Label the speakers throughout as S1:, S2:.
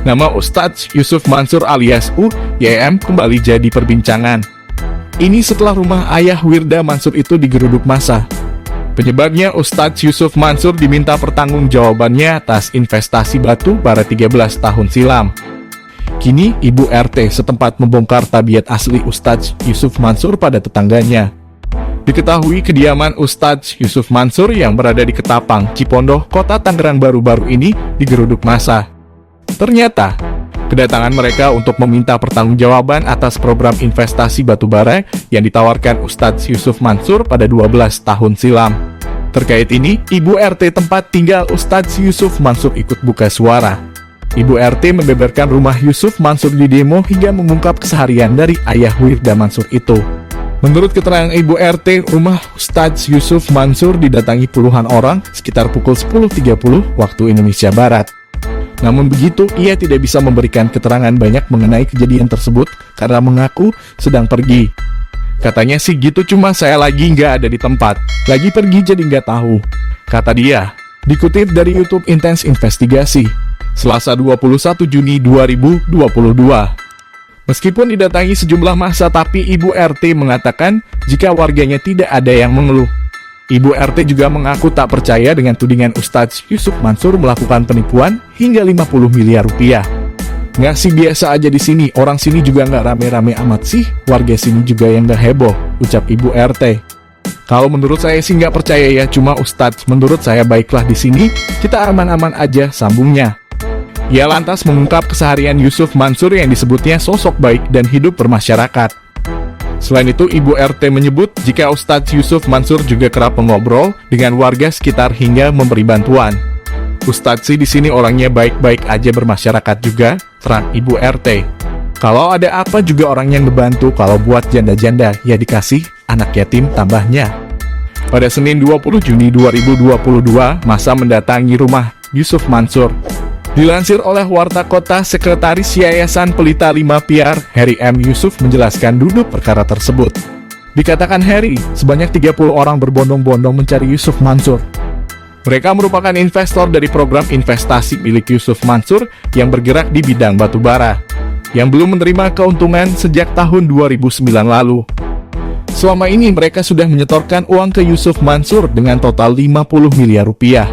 S1: Nama Ustadz Yusuf Mansur alias YM kembali jadi perbincangan. Ini setelah rumah ayah Wirda Mansur itu digeruduk massa. Penyebabnya Ustadz Yusuf Mansur diminta pertanggungjawabannya atas investasi batu bara 13 tahun silam. Kini Ibu RT setempat membongkar tabiat asli Ustadz Yusuf Mansur pada tetangganya. Diketahui kediaman Ustadz Yusuf Mansur yang berada di Ketapang, Cipondoh, Kota Tangerang baru-baru ini digeruduk massa. Ternyata, kedatangan mereka untuk meminta pertanggungjawaban atas program investasi batubara yang ditawarkan Ustadz Yusuf Mansur pada 12 tahun silam. Terkait ini, Ibu RT tempat tinggal Ustadz Yusuf Mansur ikut buka suara. Ibu RT membeberkan rumah Yusuf Mansur di demo hingga mengungkap keseharian dari ayah Wirda Mansur itu. Menurut keterangan Ibu RT, rumah Ustadz Yusuf Mansur didatangi puluhan orang sekitar pukul 10.30 waktu Indonesia Barat. Namun begitu, ia tidak bisa memberikan keterangan banyak mengenai kejadian tersebut karena mengaku sedang pergi. Katanya sih gitu, cuma saya lagi nggak ada di tempat. Lagi pergi jadi nggak tahu, kata dia. Dikutip dari YouTube Intens Investigasi, Selasa 21 Juni 2022. Meskipun didatangi sejumlah massa, tapi Ibu RT mengatakan jika warganya tidak ada yang mengeluh. Ibu RT juga mengaku tak percaya dengan tudingan Ustadz Yusuf Mansur melakukan penipuan hingga 50 miliar rupiah. Nggak sih, biasa aja di sini, orang sini juga nggak rame-rame amat sih, warga sini juga yang nggak heboh, ucap Ibu RT. Kalau menurut saya sih nggak percaya ya, cuma Ustadz menurut saya baiklah di sini, kita aman-aman aja, sambungnya. Ia lantas mengungkap keseharian Yusuf Mansur yang disebutnya sosok baik dan hidup bermasyarakat. Selain itu, Ibu RT menyebut jika Ustadz Yusuf Mansur juga kerap mengobrol dengan warga sekitar hingga memberi bantuan. Ustadz sih di sini orangnya baik-baik aja, bermasyarakat juga, terang Ibu RT. Kalau ada apa juga orang yang ngebantu, kalau buat janda-janda ya dikasih, anak yatim tambahnya. Pada Senin 20 Juni 2022, massa mendatangi rumah Yusuf Mansur. Dilansir oleh Warta Kota, Sekretaris Yayasan Pelita 5 Piar, Heri M. Yusuf menjelaskan duduk perkara tersebut. Dikatakan Heri, sebanyak 30 orang berbondong-bondong mencari Yusuf Mansur. Mereka merupakan investor dari program investasi milik Yusuf Mansur yang bergerak di bidang batubara, yang belum menerima keuntungan sejak tahun 2009 lalu. Selama ini mereka sudah menyetorkan uang ke Yusuf Mansur dengan total 50 miliar rupiah.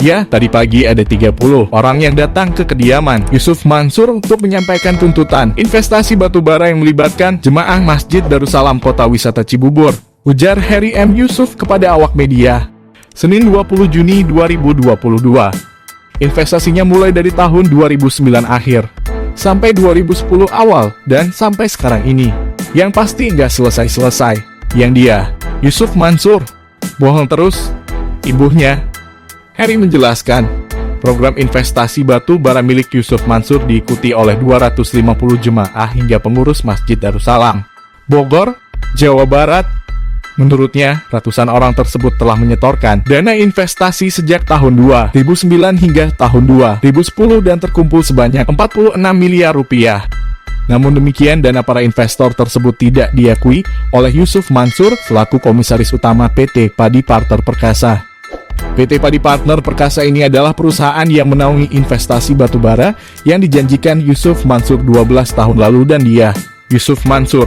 S1: Ya, tadi pagi ada 30 orang yang datang ke kediaman Yusuf Mansur untuk menyampaikan tuntutan investasi batubara yang melibatkan jemaah Masjid Darussalam Kota Wisata Cibubur, ujar Heri M. Yusuf kepada awak media. Senin 20 Juni 2022. Investasinya mulai dari tahun 2009 akhir sampai 2010 awal dan sampai sekarang ini. Yang pasti nggak selesai-selesai. Yang dia, Yusuf Mansur, bohong terus. Ibunya, Heri menjelaskan, program investasi batu bara milik Yusuf Mansur diikuti oleh 250 jemaah hingga pengurus Masjid Darussalam, Bogor, Jawa Barat. Menurutnya, ratusan orang tersebut telah menyetorkan dana investasi sejak tahun 2009 hingga tahun 2010 dan terkumpul sebanyak 46 miliar rupiah. Namun demikian, dana para investor tersebut tidak diakui oleh Yusuf Mansur selaku komisaris utama PT Padi Partner Perkasa. PT Padi Partner Perkasa ini adalah perusahaan yang menaungi investasi batubara yang dijanjikan Yusuf Mansur 12 tahun lalu dan dia, Yusuf Mansur,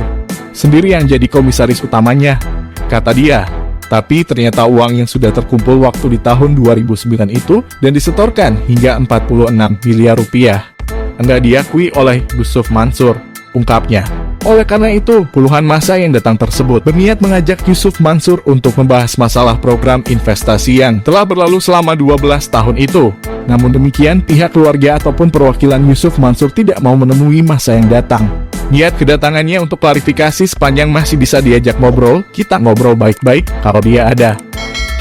S1: sendiri yang jadi komisaris utamanya, kata dia. Tapi ternyata uang yang sudah terkumpul waktu di tahun 2009 itu dan disetorkan hingga 46 miliar rupiah enggak diakui oleh Yusuf Mansur, ungkapnya. Oleh karena itu, puluhan massa yang datang tersebut berniat mengajak Yusuf Mansur untuk membahas masalah program investasi yang telah berlalu selama 12 tahun itu. Namun demikian, pihak keluarga ataupun perwakilan Yusuf Mansur tidak mau menemui massa yang datang. Niat kedatangannya untuk klarifikasi sepanjang masih bisa diajak ngobrol, kita ngobrol baik-baik kalau dia ada.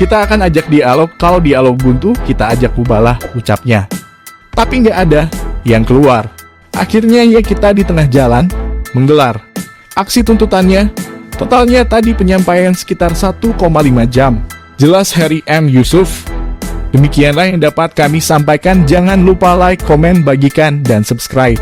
S1: Kita akan ajak dialog, kalau dialog buntu, kita ajak mubalah, ucapnya. Tapi nggak ada yang keluar. Akhirnya ya kita di tengah jalan menggelar aksi tuntutannya. Totalnya tadi penyampaian sekitar 1,5 jam. Jelas Heri M. Yusuf. Demikianlah yang dapat kami sampaikan. Jangan lupa like, komen, bagikan, dan subscribe.